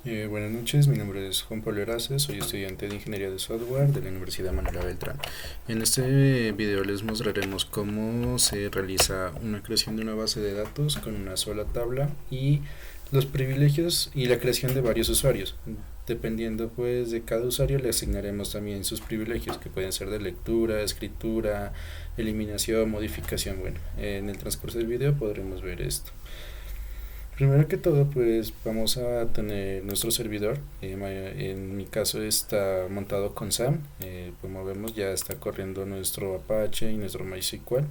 Buenas noches, mi nombre es Juan Pablo Eraces, soy estudiante de Ingeniería de Software de la Universidad Manuela Beltrán. En este video les mostraremos cómo se realiza una creación de una base de datos con una sola tabla y los privilegios y la creación de varios usuarios. Dependiendo pues de cada usuario le asignaremos también sus privilegios que pueden ser de lectura, escritura, eliminación, modificación. Bueno, en el transcurso del video podremos ver esto. Primero que todo, pues vamos a tener nuestro servidor. En mi caso está montado con SAM. Como vemos, ya está corriendo nuestro Apache y nuestro MySQL.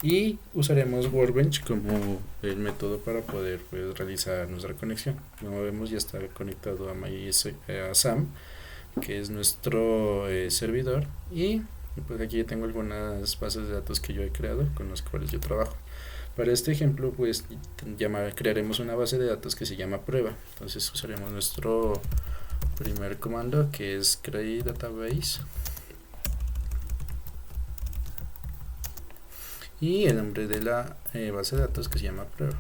Y usaremos Workbench como el método para poder pues, realizar nuestra conexión. Como vemos, ya está conectado a SAM, que es nuestro servidor. Y pues aquí ya tengo algunas bases de datos que yo he creado con las cuales yo trabajo. Para este ejemplo, pues crearemos una base de datos que se llama prueba. Entonces usaremos nuestro primer comando que es create database y el nombre de la base de datos que se llama prueba.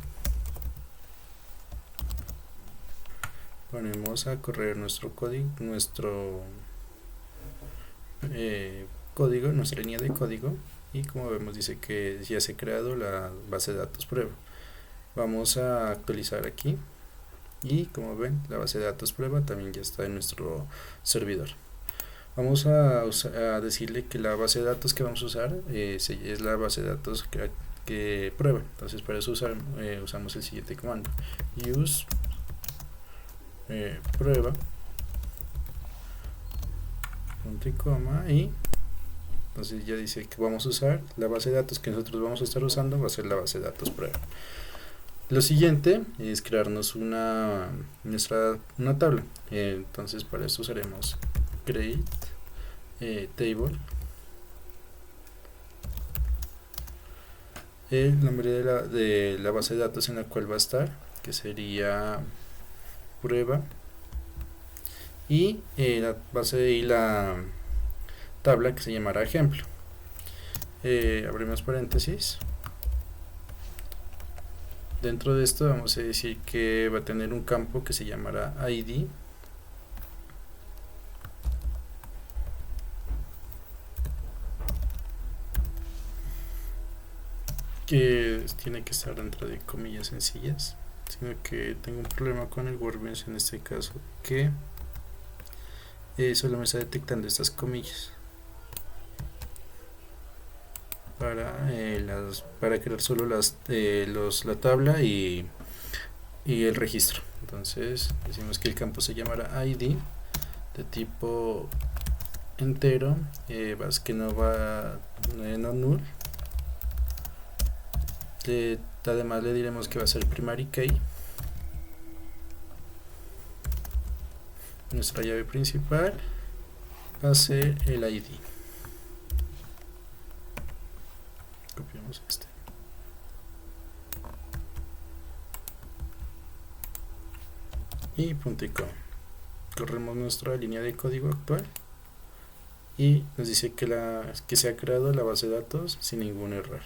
Ponemos a correr nuestro código, nuestra línea de código, y como vemos dice que ya se ha creado la base de datos prueba. Vamos a actualizar aquí y como ven la base de datos prueba también ya está en nuestro servidor. Vamos a decirle que la base de datos que vamos a usar es la base de datos que prueba. Entonces para eso usamos el siguiente comando: use prueba punto y coma, y entonces ya dice que vamos a usar la base de datos que nosotros vamos a estar usando, va a ser la base de datos prueba. Lo siguiente es crearnos una tabla. Entonces para esto usaremos create table, el nombre de la base de datos en la cual va a estar, que sería prueba, y la base y la tabla que se llamará ejemplo. Abrimos paréntesis. Dentro de esto vamos a decir que va a tener un campo que se llamará ID, que tiene que estar dentro de comillas sencillas, sino que tengo un problema con el Workbench en este caso, que solo me está detectando estas comillas para crear solo la tabla y el registro. Entonces decimos que el campo se llamará ID de tipo entero, que no va no null. Además le diremos que va a ser primary key, nuestra llave principal va a ser el ID. Copiamos este y punto y coma. Corremos nuestra línea de código actual y nos dice que se ha creado la base de datos sin ningún error.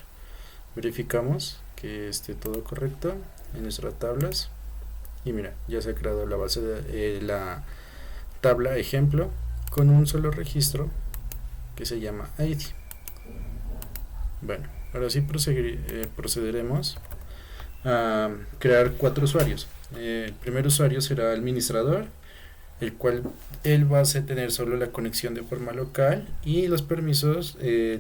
Verificamos que esté todo correcto en nuestras tablas y mira, ya se ha creado la base de la tabla ejemplo con un solo registro que se llama ID. Bueno, ahora sí procederemos a crear 4 usuarios. El primer usuario será el administrador, el cual él va a tener solo la conexión de forma local, y los permisos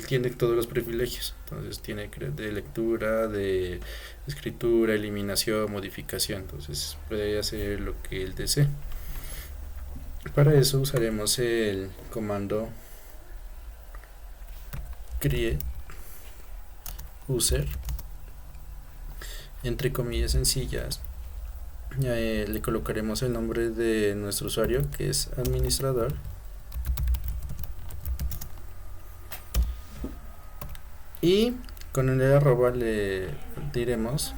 tiene todos los privilegios. Entonces tiene de lectura, de escritura, eliminación, modificación. Entonces puede hacer lo que él desee. Para eso usaremos el comando create user, entre comillas sencillas. Le colocaremos el nombre de nuestro usuario, que es administrador, y con el arroba le diremos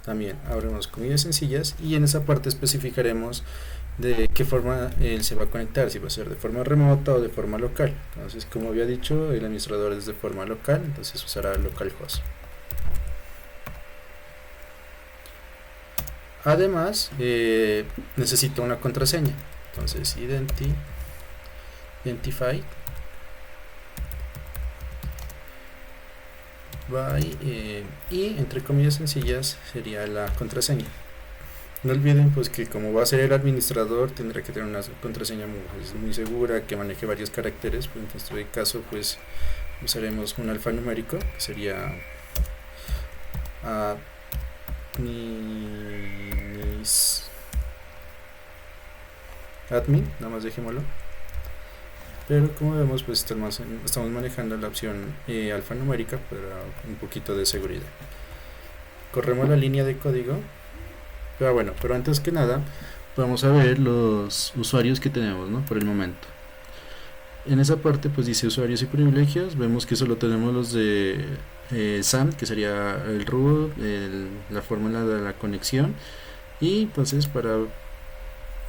también, abrimos comillas sencillas, y en esa parte especificaremos de qué forma él se va a conectar, si va a ser de forma remota o de forma local. Entonces, como había dicho, el administrador es de forma local, entonces usará localhost. Además, necesito una contraseña. Entonces, identify by y entre comillas sencillas sería la contraseña. No olviden pues que como va a ser el administrador tendrá que tener una contraseña muy segura que maneje varios caracteres. Pues en este caso pues usaremos un alfanumérico que sería admin, nada más dejémoslo. Pero como vemos pues estamos manejando la opción alfanumérica para un poquito de seguridad. Corremos la línea de código. Pero antes que nada vamos a ver los usuarios que tenemos, ¿no? Por el momento. En esa parte pues dice usuarios y privilegios. Vemos que solo tenemos los de SAM, que sería el root, la fórmula de la conexión. Y entonces para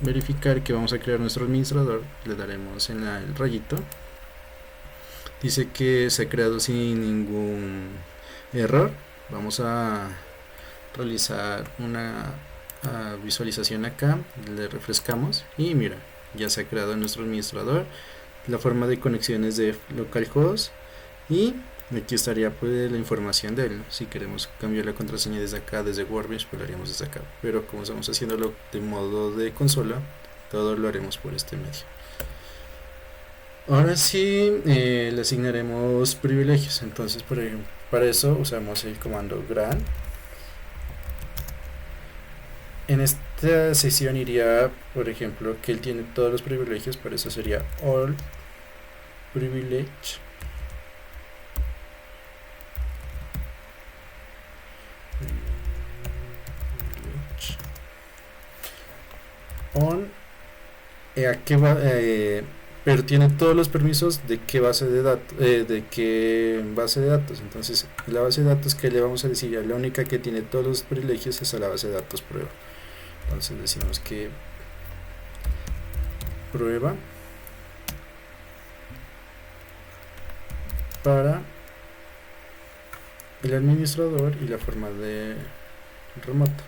verificar que vamos a crear nuestro administrador le daremos en el rayito. Dice que se ha creado sin ningún error. Vamos a realizar una visualización acá, le refrescamos y mira, ya se ha creado nuestro administrador. La forma de conexión es de localhost y aquí estaría pues la información de él. Si queremos cambiar la contraseña desde acá, desde Workbench, pues lo haríamos desde acá, pero como estamos haciéndolo de modo de consola, todo lo haremos por este medio. Ahora sí le asignaremos privilegios. Entonces por ejemplo, para eso usamos el comando grant. En esta sesión iría, por ejemplo, que él tiene todos los privilegios, por eso sería all privilege on ¿a qué va? Pero tiene todos los permisos de qué base de datos. Entonces la base de datos que le vamos a decir, la única que tiene todos los privilegios es a la base de datos prueba. Entonces decimos que prueba para el administrador y la forma de remoto.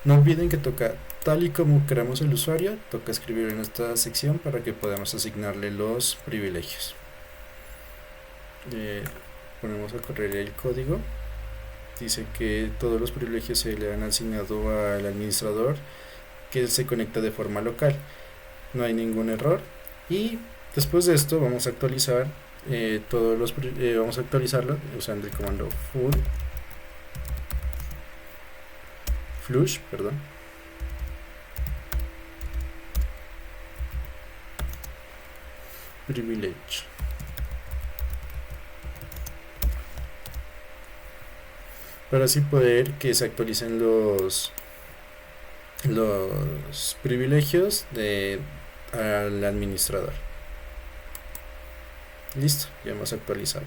No olviden que toca, tal y como creamos el usuario, toca escribir en esta sección para que podamos asignarle los privilegios. Ponemos a correr el código. Dice que todos los privilegios se le han asignado al administrador, que se conecta de forma local. No hay ningún error. Y después de esto vamos a actualizar vamos a actualizarlo usando el comando flush, privilege. Para así poder que se actualicen los privilegios al administrador. Listo, ya hemos actualizado.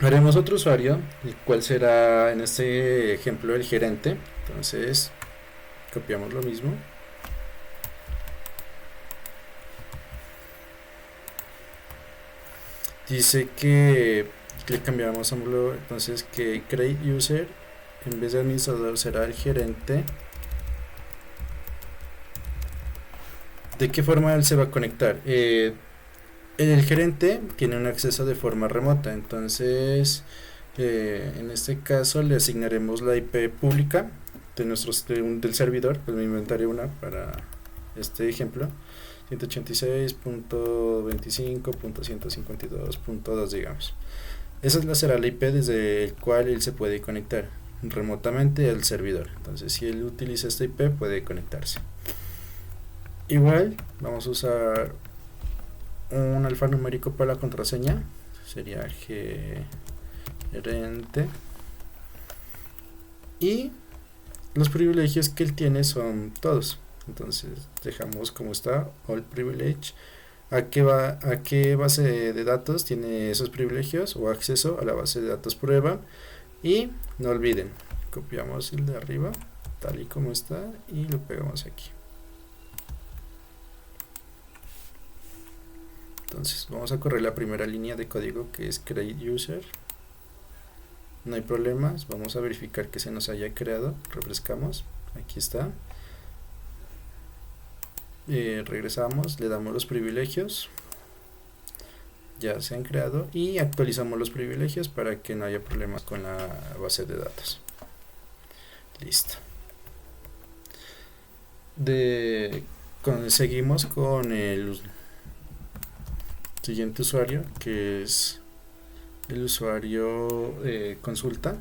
Haremos otro usuario, el cual será en este ejemplo el gerente. Entonces copiamos lo mismo. Dice que le cambiamos a entonces que create user en vez de administrador será el gerente. ¿De qué forma él se va a conectar? El gerente tiene un acceso de forma remota, entonces en este caso le asignaremos la IP pública del servidor. Pues me inventaré una para este ejemplo: 186.25.152.2, digamos. Esa será la IP desde el cual él se puede conectar remotamente al servidor. Entonces si él utiliza esta IP puede conectarse. Igual vamos a usar un alfanumérico para la contraseña, sería gerente, y los privilegios que él tiene son todos. Entonces dejamos como está, all privilege. ¿A qué base de datos tiene esos privilegios o acceso a la base de datos prueba? Y no olviden, copiamos el de arriba tal y como está y lo pegamos aquí. Entonces vamos a correr la primera línea de código, que es create user. no hay problemas. Vamos a verificar que se nos haya creado, refrescamos, aquí está. Regresamos, le damos los privilegios, ya se han creado, y actualizamos los privilegios para que no haya problemas con la base de datos. Listo. Seguimos con el siguiente usuario, que es el usuario consulta.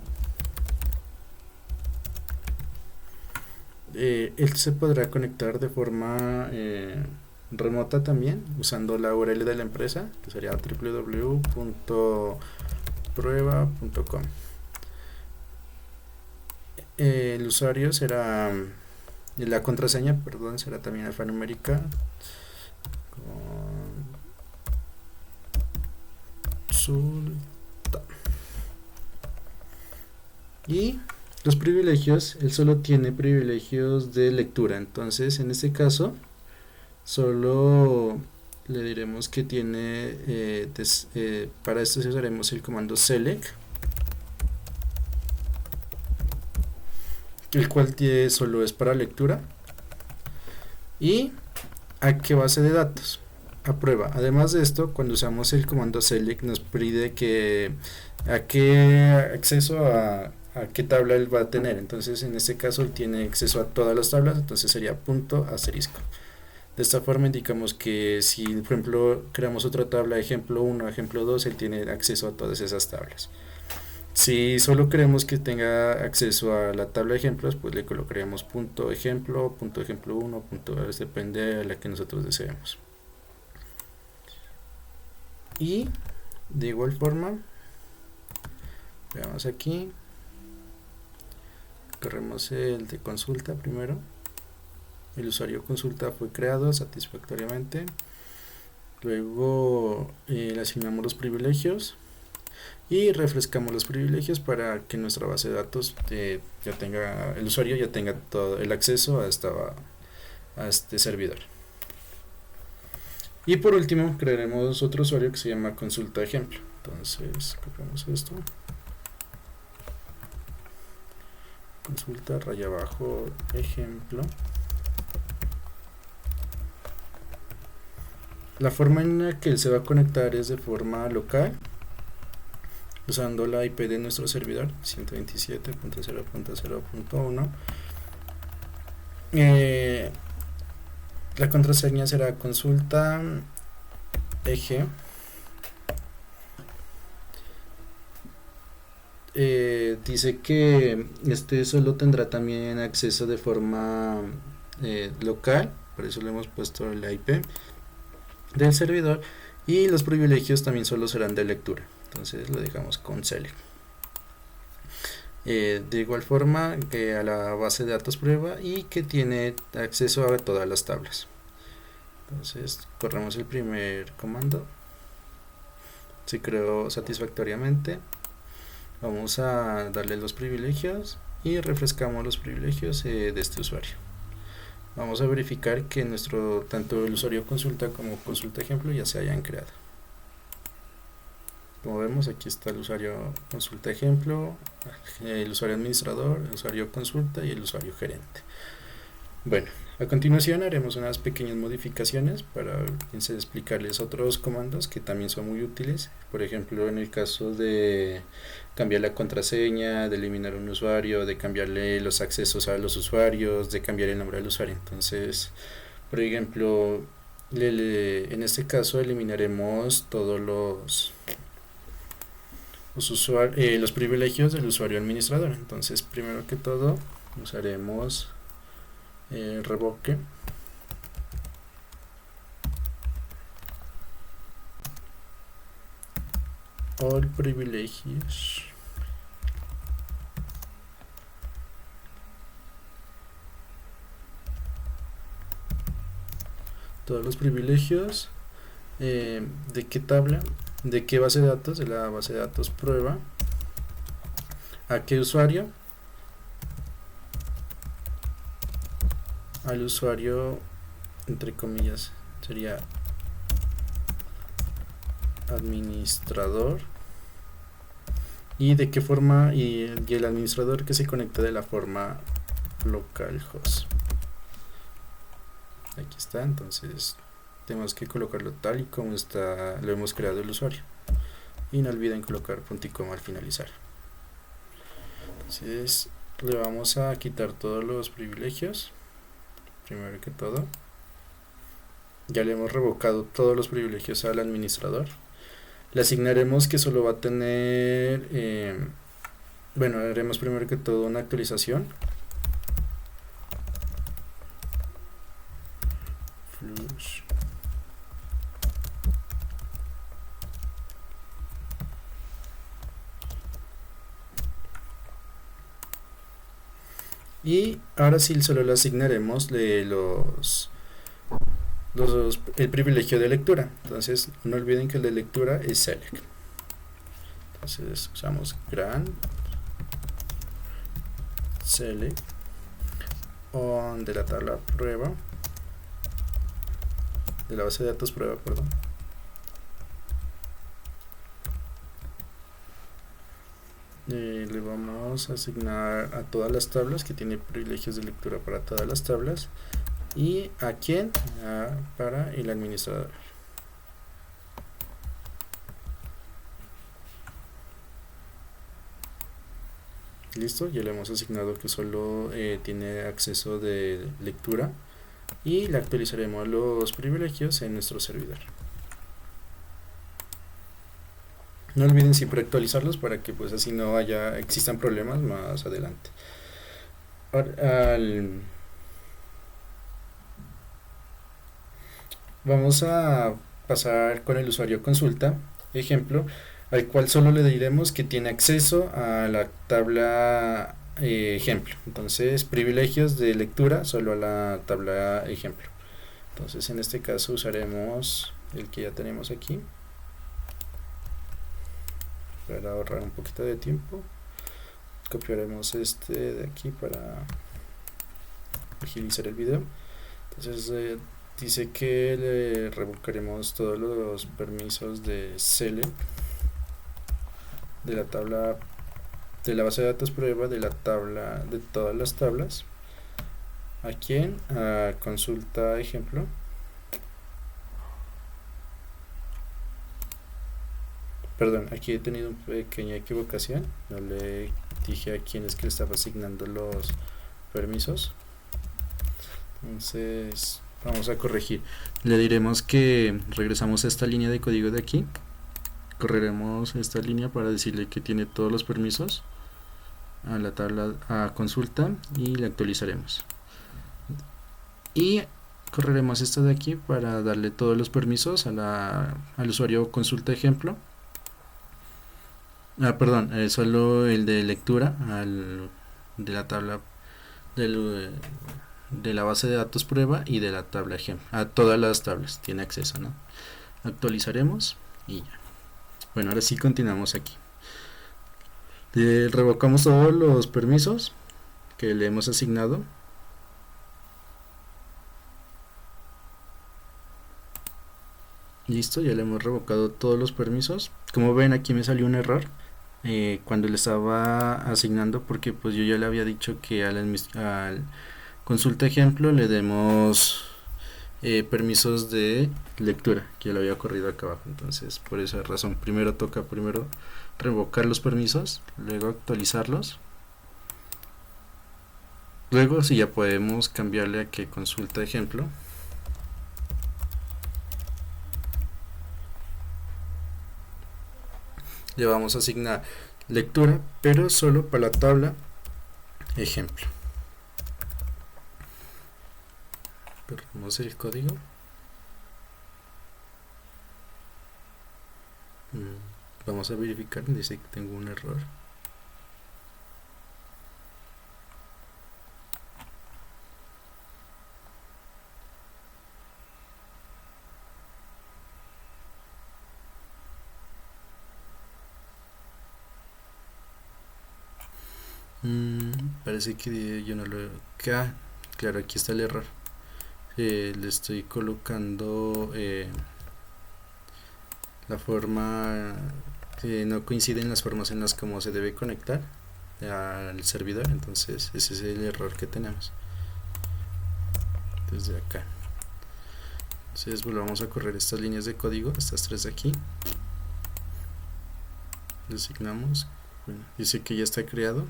Él se podrá conectar de forma remota también, usando la URL de la empresa, que sería www.prueba.com. El usuario será, la contraseña, perdón, será también alfanumérica consulta. Y los privilegios, él solo tiene privilegios de lectura, entonces en este caso solo le diremos que tiene para esto usaremos el comando select, el cual solo es para lectura. Y a qué base de datos, a prueba. Además de esto, cuando usamos el comando select nos pide que a qué acceso a qué tabla él va a tener. Entonces en este caso él tiene acceso a todas las tablas, entonces sería punto asterisco. De esta forma indicamos que si por ejemplo creamos otra tabla ejemplo 1, ejemplo 2, él tiene acceso a todas esas tablas. Si solo queremos que tenga acceso a la tabla de ejemplos, pues le colocaríamos punto ejemplo 1, punto, depende de la que nosotros deseemos. Y de igual forma, veamos aquí, corremos el de consulta primero. El usuario consulta fue creado satisfactoriamente. Luego le asignamos los privilegios y refrescamos los privilegios para que nuestra base de datos ya tenga, el usuario ya tenga todo el acceso a este servidor. Y por último crearemos otro usuario que se llama consulta ejemplo. Entonces copiamos esto, consulta raya abajo ejemplo. La forma en la que él se va a conectar es de forma local, usando la IP de nuestro servidor 127.0.0.1. La contraseña será consulta eje. Dice que este solo tendrá también acceso de forma local, por eso le hemos puesto la IP del servidor, y los privilegios también solo serán de lectura, entonces lo dejamos con select. De igual forma que a la base de datos prueba y que tiene acceso a todas las tablas. Entonces corremos el primer comando, se creó satisfactoriamente. Vamos a darle los privilegios y refrescamos los privilegios de este usuario. Vamos a verificar que tanto el usuario consulta como consulta ejemplo ya se hayan creado. Como vemos, aquí está el usuario consulta ejemplo, el usuario administrador, el usuario consulta y el usuario gerente. Bueno, a continuación haremos unas pequeñas modificaciones para explicarles otros comandos que también son muy útiles. Por ejemplo, en el caso de cambiar la contraseña, de eliminar un usuario, de cambiarle los accesos a los usuarios, de cambiar el nombre del usuario. Entonces, por ejemplo, en este caso eliminaremos todos los privilegios del usuario administrador. Entonces, primero que todo, usaremos revoke all privileges todos los privilegios de qué tabla, de qué base de datos, de la base de datos prueba, a qué usuario, al usuario entre comillas sería administrador, y de qué forma, y el administrador que se conecta de la forma localhost. Aquí está. Entonces tenemos que colocarlo tal y como está, lo hemos creado el usuario, y no olviden colocar punto y coma al finalizar. Entonces le vamos a quitar todos los privilegios. Primero que todo, ya le hemos revocado todos los privilegios al administrador. Le asignaremos que solo va a tener bueno, haremos primero que todo una actualización. Flush. Y ahora sí solo le asignaremos el privilegio de lectura. Entonces no olviden que el de lectura es select. Entonces usamos grant select on de la tabla prueba, de la base de datos prueba, perdón. Le vamos a asignar a todas las tablas, que tiene privilegios de lectura para todas las tablas. ¿Y a quién? Para el administrador. Listo, ya le hemos asignado que solo tiene acceso de lectura, y le actualizaremos los privilegios en nuestro servidor. No olviden siempre actualizarlos para que pues así no existan problemas más adelante. Vamos a pasar con el usuario consulta, ejemplo, al cual solo le diremos que tiene acceso a la tabla ejemplo. Entonces, privilegios de lectura solo a la tabla ejemplo. Entonces, en este caso usaremos el que ya tenemos aquí para ahorrar un poquito de tiempo. Copiaremos este de aquí para agilizar el video. Entonces dice que le revocaremos todos los permisos de select de la tabla, de la base de datos prueba, de la tabla, de todas las tablas. ¿A quién? A consulta ejemplo. Perdón, aquí he tenido una pequeña equivocación. No le dije a quién es que le estaba asignando los permisos. Entonces vamos a corregir. Le diremos que regresamos a esta línea de código de aquí. Correremos esta línea para decirle que tiene todos los permisos a la tabla a consulta, y le actualizaremos. Y correremos esta de aquí para darle todos los permisos al usuario consulta ejemplo. Perdón, solo el de lectura de la tabla de la base de datos prueba y de la tabla ejemplo. A todas las tablas tiene acceso, ¿no? Actualizaremos y ya. Bueno, ahora sí continuamos aquí. Revocamos todos los permisos que le hemos asignado. Listo, ya le hemos revocado todos los permisos. Como ven, aquí me salió un error cuando le estaba asignando, porque pues yo ya le había dicho que al consulta ejemplo le demos permisos de lectura, que ya lo había corrido acá abajo. Entonces por esa razón toca primero revocar los permisos, luego actualizarlos, luego si ya podemos cambiarle a que consulta ejemplo. Le vamos a asignar lectura, pero solo para la tabla ejemplo. Perdemos el código. Vamos a verificar, dice que tengo un error. Parece que yo no lo... claro, aquí está el error. Le estoy colocando la forma no coinciden las formas en las como se debe conectar al servidor, entonces ese es el error que tenemos desde acá. Entonces volvamos a correr estas líneas de código, estas tres de aquí, designamos, bueno, dice que ya está creado.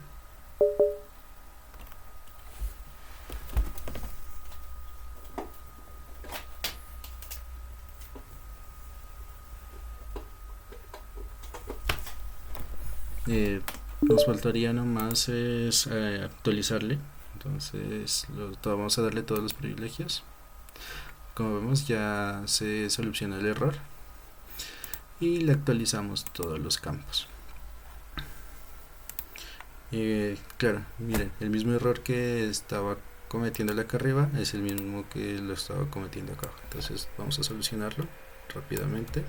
Nos faltaría nomás es actualizarle, entonces vamos a darle todos los privilegios. Como vemos ya se soluciona el error y le actualizamos todos los campos. Claro, miren, el mismo error que estaba cometiendo acá arriba es el mismo que lo estaba cometiendo acá abajo, entonces vamos a solucionarlo rápidamente.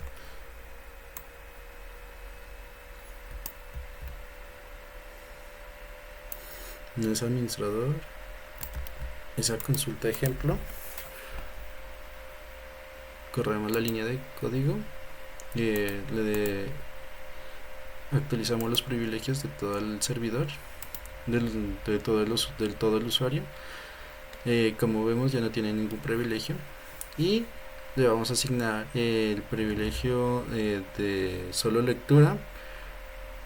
No es administrador, esa consulta ejemplo, corremos la línea de código, actualizamos los privilegios de todo el servidor, de todo el usuario. Como vemos ya no tiene ningún privilegio y le vamos a asignar el privilegio de solo lectura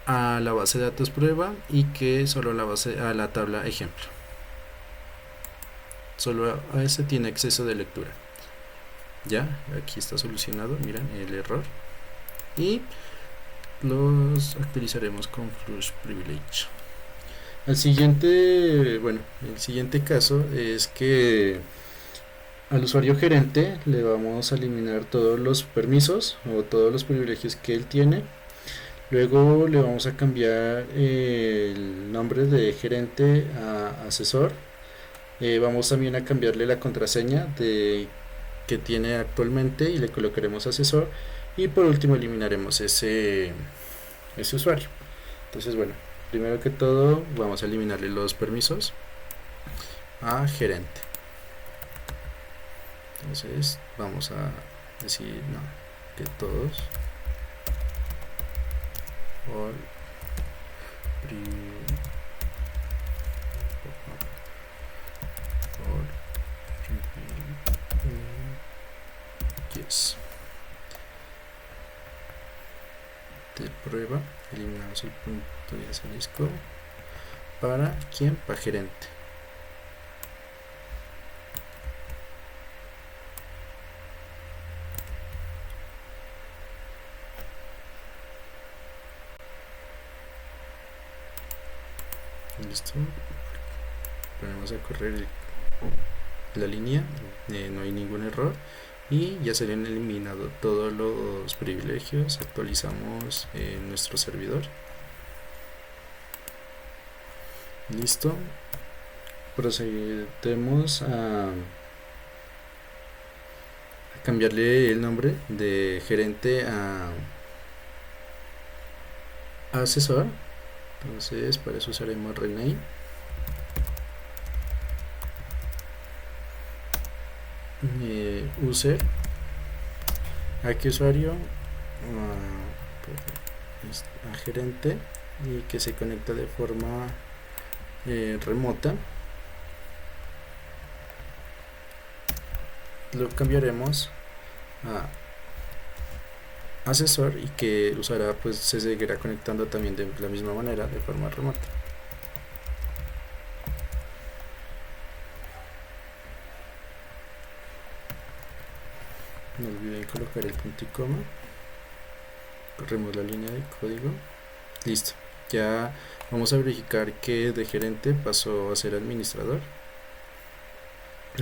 a la base de datos prueba y que solo a la tabla ejemplo, solo a ese tiene acceso de lectura. Ya, aquí está solucionado, miren el error, y los actualizaremos con Flush Privilege. El siguiente caso es que al usuario gerente le vamos a eliminar todos los permisos o todos los privilegios que él tiene. Luego le vamos a cambiar el nombre de gerente a asesor. Vamos también a cambiarle la contraseña que tiene actualmente y le colocaremos asesor. Y por último eliminaremos ese usuario. Entonces bueno, primero que todo vamos a eliminarle los permisos a gerente. Entonces vamos a decir no, que todos por yes. De prueba eliminamos el punto de asterisco. ¿Para quién? Para gerente. Listo, ponemos a correr la línea, no hay ningún error y ya se le han eliminado todos los privilegios. Actualizamos nuestro servidor. Listo, procedemos a cambiarle el nombre de gerente a asesor. Entonces para eso usaremos rename. User, a qué usuario, a gerente, y que se conecta de forma remota. Lo cambiaremos a asesor y que usará, pues se seguirá conectando también de la misma manera de forma remota. No olviden colocar el punto y coma. Corremos la línea de código. Listo, ya vamos a verificar que de gerente pasó a ser administrador,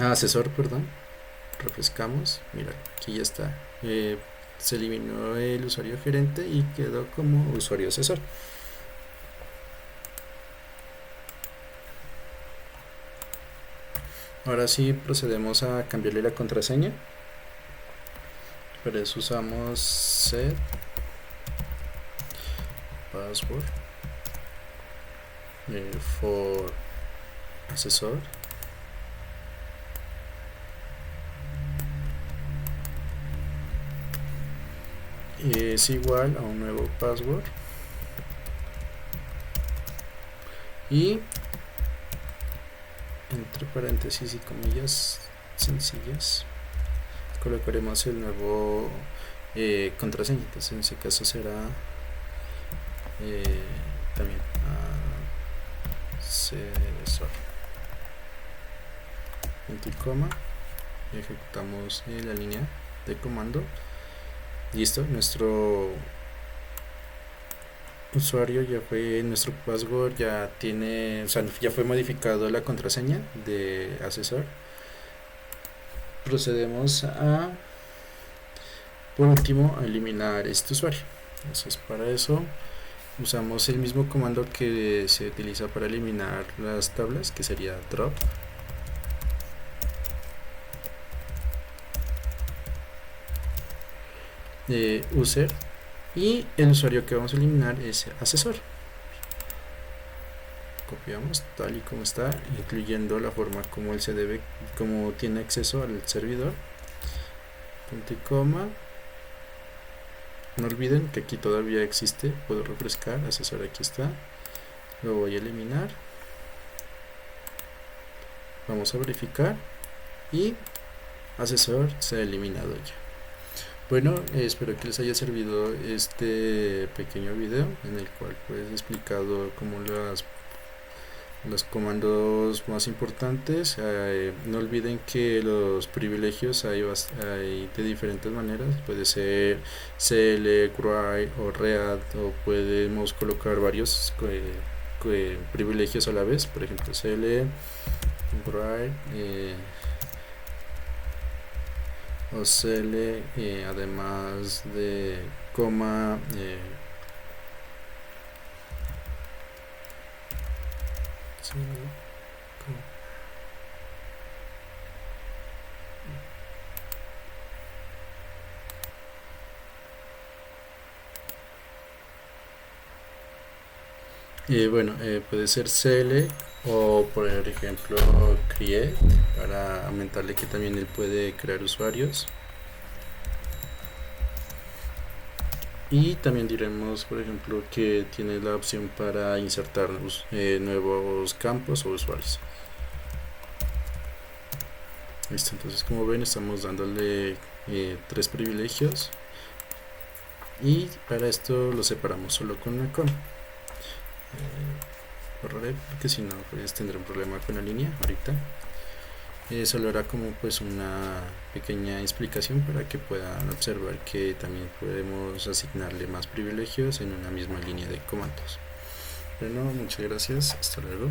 asesor, perdón. Refrescamos, mira, aquí ya está. Se eliminó el usuario gerente y quedó como usuario asesor. Ahora sí procedemos a cambiarle la contraseña. Para eso usamos set password for asesor. es igual a un nuevo password y entre paréntesis y comillas sencillas colocaremos el nuevo contraseña. Entonces en ese caso será también asesor, punto y coma, y ejecutamos la línea de comando. Listo, nuestro usuario ya fue, nuestro password ya tiene, o sea, ya fue modificado la contraseña de asesor. Procedemos a, por último, a eliminar este usuario. Entonces, para eso usamos el mismo comando que se utiliza para eliminar las tablas, que sería drop. User, y el usuario que vamos a eliminar es asesor. Copiamos tal y como está, incluyendo la forma como él se debe, como tiene acceso al servidor, punto y coma. No olviden que aquí todavía existe, puedo refrescar, asesor aquí está, lo voy a eliminar, vamos a verificar y asesor se ha eliminado ya. Bueno, espero que les haya servido este pequeño video en el cual pues he explicado como los comandos más importantes. No olviden que los privilegios hay de diferentes maneras, puede ser cl, write o read, o podemos colocar varios privilegios a la vez, por ejemplo cl, write o cl, además de coma, bueno, puede ser cl o por ejemplo create, para aumentarle que también él puede crear usuarios. Y también diremos, por ejemplo, que tiene la opción para insertar nuevos campos o usuarios. Listo, entonces como ven estamos dándole 3 privilegios, y para esto lo separamos solo con una coma. Borraré porque si no pues tendré un problema con la línea ahorita. Solo era como pues una pequeña explicación para que puedan observar que también podemos asignarle más privilegios en una misma línea de comandos. Bueno, muchas gracias, hasta luego.